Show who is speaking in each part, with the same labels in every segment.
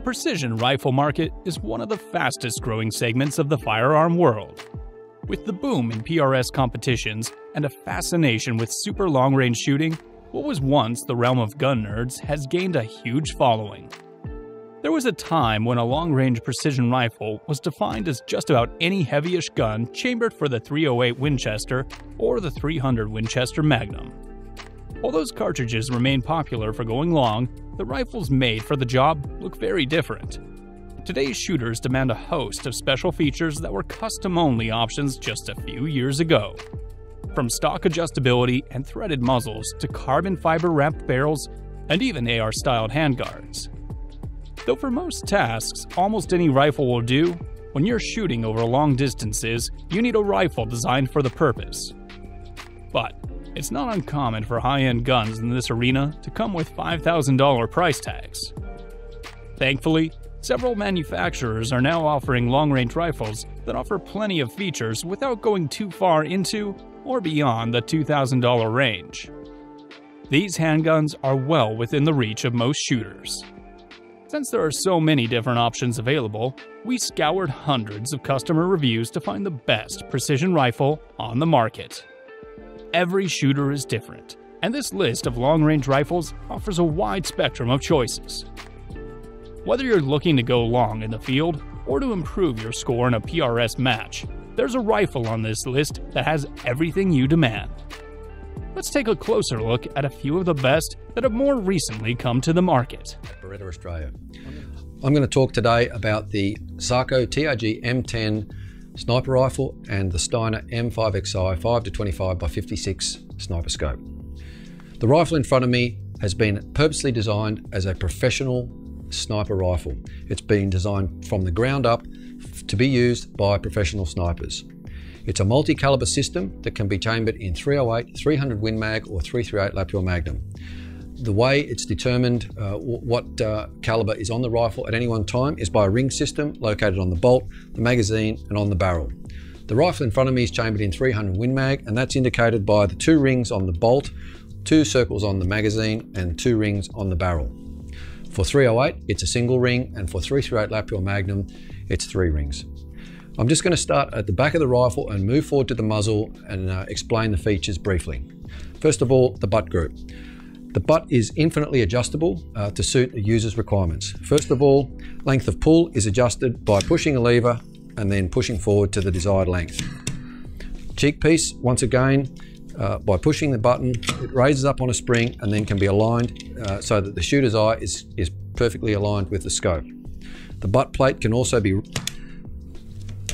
Speaker 1: precision rifle market is one of the fastest growing segments of the firearm world. With the boom in PRS competitions and a fascination with super long-range shooting, what was once the realm of gun nerds has gained a huge following. There was a time when a long-range precision rifle was defined as just about any heavyish gun chambered for the .308 Winchester or the .300 Winchester Magnum. While those cartridges remain popular for going long, the rifles made for the job look very different. Today's shooters demand a host of special features that were custom-only options just a few years ago. From stock adjustability and threaded muzzles to carbon fiber wrapped barrels and even AR-styled handguards. Though for most tasks, almost any rifle will do, when you're shooting over long distances, you need a rifle designed for the purpose. But it's not uncommon for high-end guns in this arena to come with $5,000 price tags. Thankfully, several manufacturers are now offering long-range rifles that offer plenty of features without going too far into or beyond the $2,000 range. These handguns are well within the reach of most shooters. Since there are so many different options available, we scoured hundreds of customer reviews to find the best precision rifle on the market. Every shooter is different, and this list of long-range rifles offers a wide spectrum of choices. Whether you're looking to go long in the field or to improve your score in a PRS match, there's a rifle on this list that has everything you demand. Let's take a closer look at a few of the best that have more recently come to the market.
Speaker 2: Beretta, Australia. I'm going to talk today about the SAKO TRHG M10 sniper rifle and the Steiner M5XI 5-25x56 sniper scope. The rifle in front of me has been purposely designed as a professional sniper rifle. It's been designed from the ground up to be used by professional snipers. It's a multi-caliber system that can be chambered in .308, 300 Win Mag or .338 Lapua Magnum. The way it's determined what caliber is on the rifle at any one time is by a ring system located on the bolt, the magazine and on the barrel. The rifle in front of me is chambered in 300 Win Mag, and that's indicated by the 2 rings on the bolt, 2 circles on the magazine and 2 rings on the barrel. For .308 it's a single ring, and for .338 Lapua Magnum it's 3 rings. I'm just going to start at the back of the rifle and move forward to the muzzle and explain the features briefly. First of all, the butt group. The butt is infinitely adjustable to suit the user's requirements. First of all, length of pull is adjusted by pushing a lever and then pushing forward to the desired length. Cheek piece, once again, by pushing the button, it raises up on a spring and then can be aligned so that the shooter's eye is perfectly aligned with the scope. The butt plate can also be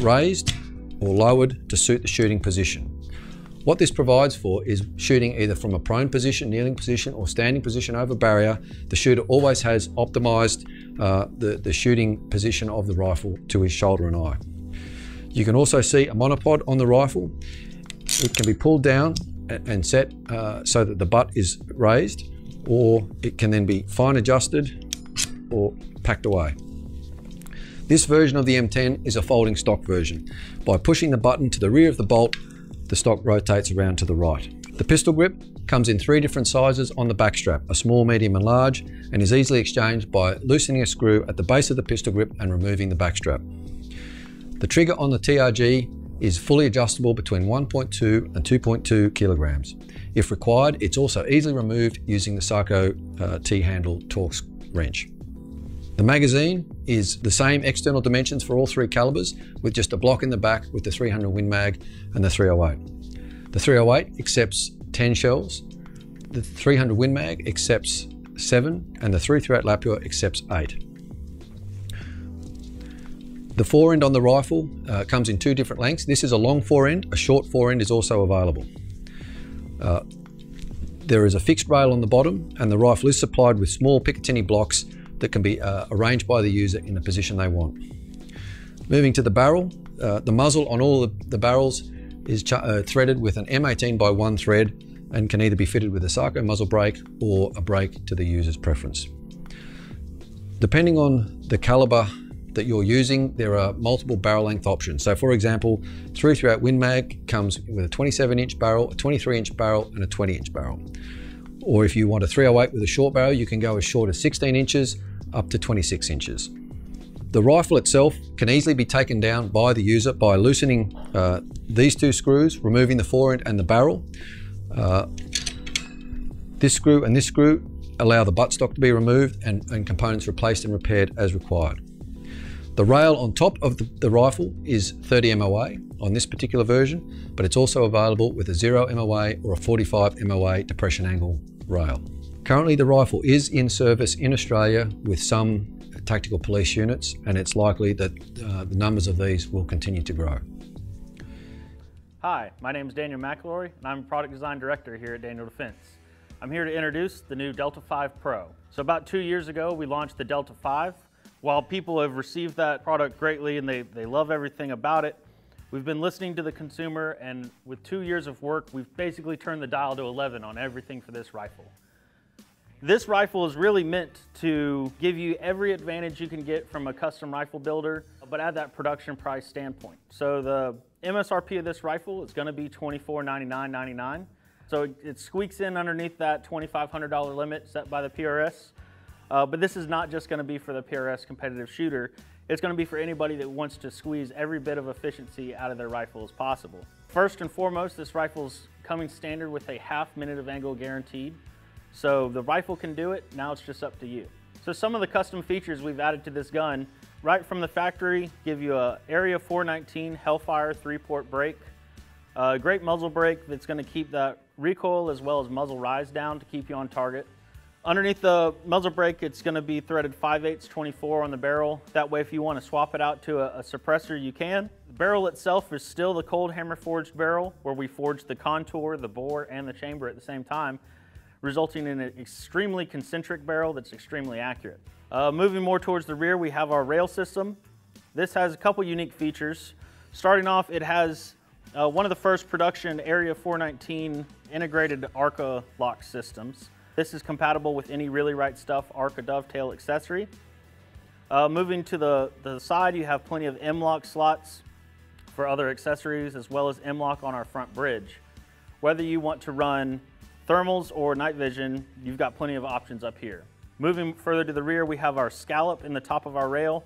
Speaker 2: raised or lowered to suit the shooting position. What this provides for is shooting either from a prone position, kneeling position or standing position over barrier. The shooter always has optimized the shooting position of the rifle to his shoulder and eye. You can also see a monopod on the rifle. It can be pulled down and set so that the butt is raised, or it can then be fine adjusted or packed away. This version of the M10 is a folding stock version. By pushing the button to the rear of the bolt, the stock rotates around to the right. The pistol grip comes in 3 different sizes on the back strap, a small, medium and large, and is easily exchanged by loosening a screw at the base of the pistol grip and removing the back strap. The trigger on the TRHG is fully adjustable between 1.2 and 2.2 kilograms. If required, it's also easily removed using the SAKO T-handle Torx wrench. The magazine is the same external dimensions for all 3 calibers, with just a block in the back with the 300 Win Mag and the .308. The .308 accepts 10 shells, the 300 Win Mag accepts 7, and the .338 Lapua accepts 8. The forend on the rifle comes in 2 different lengths. This is a long forend, a short forend is also available. There is a fixed rail on the bottom, and the rifle is supplied with small Picatinny blocks that can be arranged by the user in the position they want. Moving to the barrel, the muzzle on all the barrels is threaded with an M18x1 thread and can either be fitted with a SAKO muzzle brake or a brake to the user's preference. Depending on the caliber that you're using, there are multiple barrel length options. So for example, .338 Win Mag comes with a 27-inch barrel, a 23-inch barrel and a 20-inch barrel. Or if you want a .308 with a short barrel, you can go as short as 16 inches up to 26 inches. The rifle itself can easily be taken down by the user by loosening these two screws, removing the fore-end and the barrel. This screw and this screw allow the buttstock to be removed and components replaced and repaired as required. The rail on top of the rifle is 30 MOA on this particular version, but it's also available with a 0 MOA or a 45 MOA depression angle rail. Currently the rifle is in service in Australia with some tactical police units, and it's likely that the numbers of these will continue to grow.
Speaker 3: Hi, my name is Daniel McElroy, and I'm Product Design Director here at Daniel Defense. I'm here to introduce the new Delta 5 Pro. So about 2 years ago, we launched the Delta 5. While people have received that product greatly and they love everything about it, we've been listening to the consumer, and with 2 years of work, we've basically turned the dial to 11 on everything for this rifle. This rifle is really meant to give you every advantage you can get from a custom rifle builder, but at that production price standpoint. So the MSRP of this rifle is going to be $2499.99. So it squeaks in underneath that $2,500 limit set by the PRS. But this is not just going to be for the PRS competitive shooter. It's going to be for anybody that wants to squeeze every bit of efficiency out of their rifle as possible. First and foremost, this rifle's coming standard with a ½ minute of angle guaranteed. So the rifle can do it, now it's just up to you. So some of the custom features we've added to this gun, right from the factory, give you a Area 419 Hellfire 3-port brake, a great muzzle brake that's going to keep that recoil as well as muzzle rise down to keep you on target. Underneath the muzzle brake, it's going to be threaded 5/8 24 on the barrel. That way if you want to swap it out to a suppressor, you can. The barrel itself is still the cold hammer forged barrel, where we forged the contour, the bore, and the chamber at the same time, resulting in an extremely concentric barrel that's extremely accurate. Moving more towards the rear, we have our rail system. This has a couple unique features. Starting off, it has one of the first production Area 419 integrated ARCA lock systems. This is compatible with any Really Right Stuff ARCA dovetail accessory. Moving to the side, you have plenty of M-lock slots for other accessories, as well as M-lock on our front bridge. Whether you want to run thermals or night vision, you've got plenty of options up here. Moving further to the rear, we have our scallop in the top of our rail.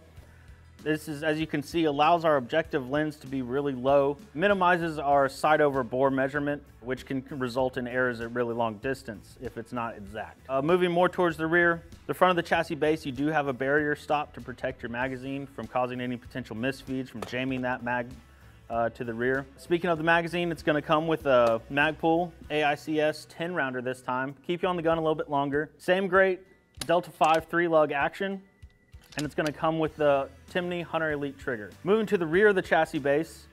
Speaker 3: This is, as you can see, allows our objective lens to be really low, minimizes our sight over bore measurement, which can result in errors at really long distance if it's not exact. Moving more towards the rear, the front of the chassis base, you do have a barrier stop to protect your magazine from causing any potential misfeeds from jamming that mag to the rear. Speaking of the magazine, it's going to come with a Magpul AICS 10 rounder this time. Keep you on the gun a little bit longer. Same great Delta 5 3-lug action, and it's going to come with the Timney Hunter Elite trigger. Moving to the rear of the chassis base,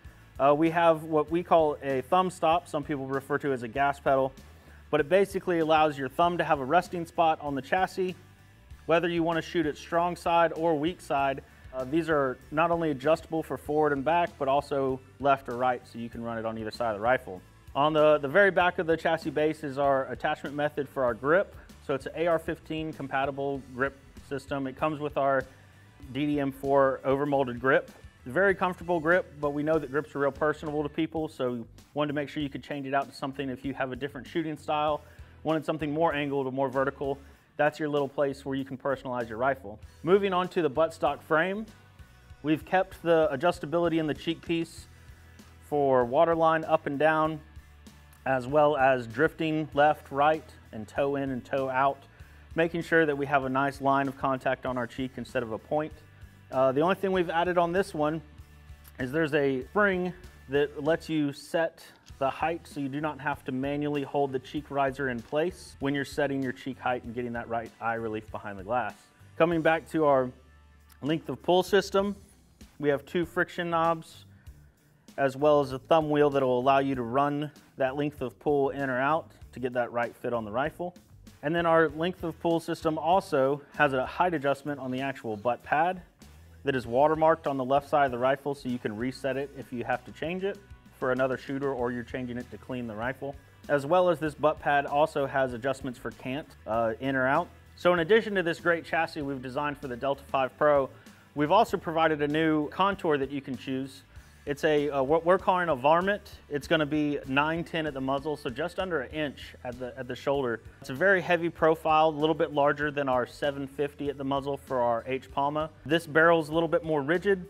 Speaker 3: we have what we call a thumb stop. Some people refer to it as a gas pedal, but it basically allows your thumb to have a resting spot on the chassis, whether you want to shoot it strong side or weak side. These are not only adjustable for forward and back, but also left or right, so you can run it on either side of the rifle. On the very back of the chassis base is our attachment method for our grip. So it's an AR-15 compatible grip system. It comes with our DDM4 overmolded grip. Very comfortable grip, but we know that grips are real personable to people, so wanted to make sure you could change it out to something if you have a different shooting style, wanted something more angled or more vertical. That's your little place where you can personalize your rifle. Moving on to the buttstock frame, we've kept the adjustability in the cheek piece for waterline up and down, as well as drifting left, right, and toe in and toe out, making sure that we have a nice line of contact on our cheek instead of a point. The only thing we've added on this one is there's a spring that lets you set the height so you do not have to manually hold the cheek riser in place when you're setting your cheek height and getting that right eye relief behind the glass. Coming back to our length of pull system, we have 2 friction knobs as well as a thumb wheel that will allow you to run that length of pull in or out to get that right fit on the rifle. And then our length of pull system also has a height adjustment on the actual butt pad that is watermarked on the left side of the rifle, so you can reset it if you have to change it for another shooter or you're changing it to clean the rifle. As well as this butt pad also has adjustments for cant, in or out. So in addition to this great chassis we've designed for the Delta 5 Pro, we've also provided a new contour that you can choose. It's what we're calling a varmint. It's going to be 9-10 at the muzzle, so just under an inch at the shoulder. It's a very heavy profile, a little bit larger than our 750 at the muzzle for our H Palma. This barrel is a little bit more rigid,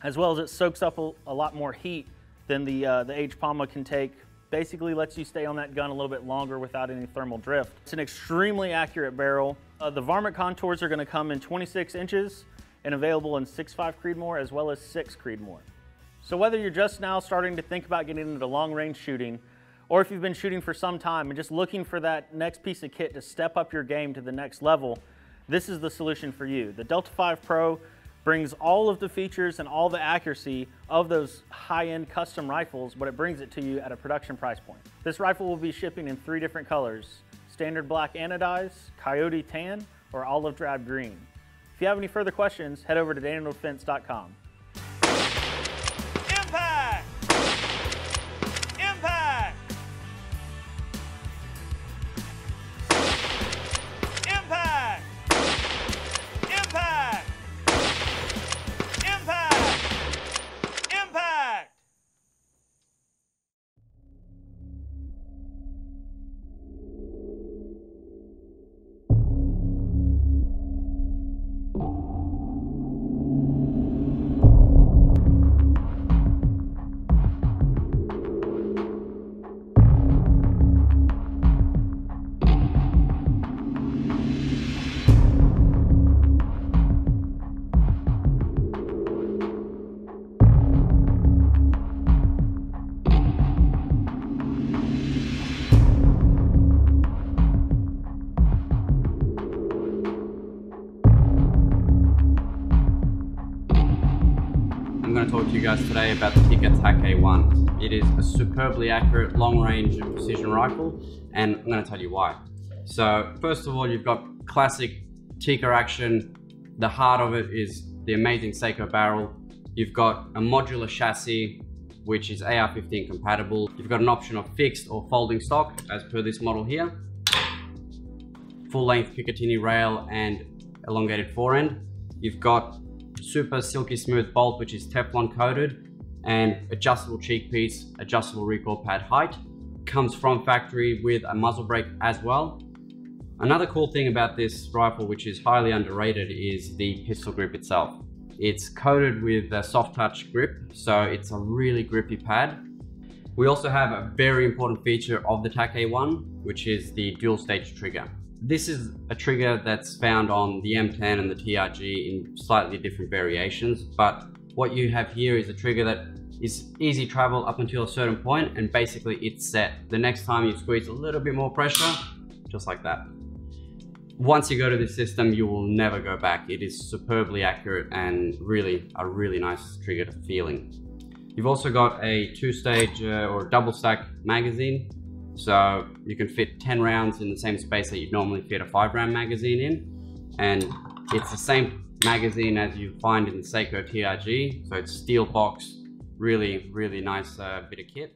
Speaker 3: as well as it soaks up a lot more heat than the H Palma can take. Basically lets you stay on that gun a little bit longer without any thermal drift. It's an extremely accurate barrel. The varmint contours are going to come in 26 inches and available in 6.5 Creedmoor as well as 6 Creedmoor. So whether you're just now starting to think about getting into long-range shooting, or if you've been shooting for some time and just looking for that next piece of kit to step up your game to the next level, this is the solution for you. The Delta 5 Pro brings all of the features and all the accuracy of those high-end custom rifles, but it brings it to you at a production price point. This rifle will be shipping in 3 different colors: standard black anodized, coyote tan, or olive drab green. If you have any further questions, head over to danielodefense.com.
Speaker 4: Impact! Impact! Impact! Impact! Impact! Impact!
Speaker 5: I'm going to talk to you guys today about the Tikka TACT A1. It is a superbly accurate long-range precision rifle, and I'm going to tell you why. So first of all, you've got classic Tikka action. The heart of it is the amazing SAKO barrel. You've got a modular chassis, which is AR-15 compatible. You've got an option of fixed or folding stock, as per this model here. Full-length Picatinny rail and elongated forend. You've got super silky smooth bolt, which is Teflon coated, and adjustable cheek piece, adjustable recoil pad height. Comes from factory with a muzzle brake as well. Another cool thing about this rifle, which is highly underrated, is the pistol grip itself. It's coated with a soft touch grip, so it's a really grippy pad. We also have a very important feature of the TACT A1, which is the dual stage trigger. This is a trigger that's found on the M10 and the TRHG in slightly different variations, but what you have here is a trigger that is easy travel up until a certain point, and basically it's set. The next time you squeeze a little bit more pressure, just like that. Once you go to this system, you will never go back. It is superbly accurate and really a really nice trigger feeling. You've also got a 2-stage or double stack magazine. So you can fit 10 rounds in the same space that you'd normally fit a 5-round magazine in. And it's the same magazine as you find in the SAKO TRHG. So it's steel box, really, really nice bit of kit.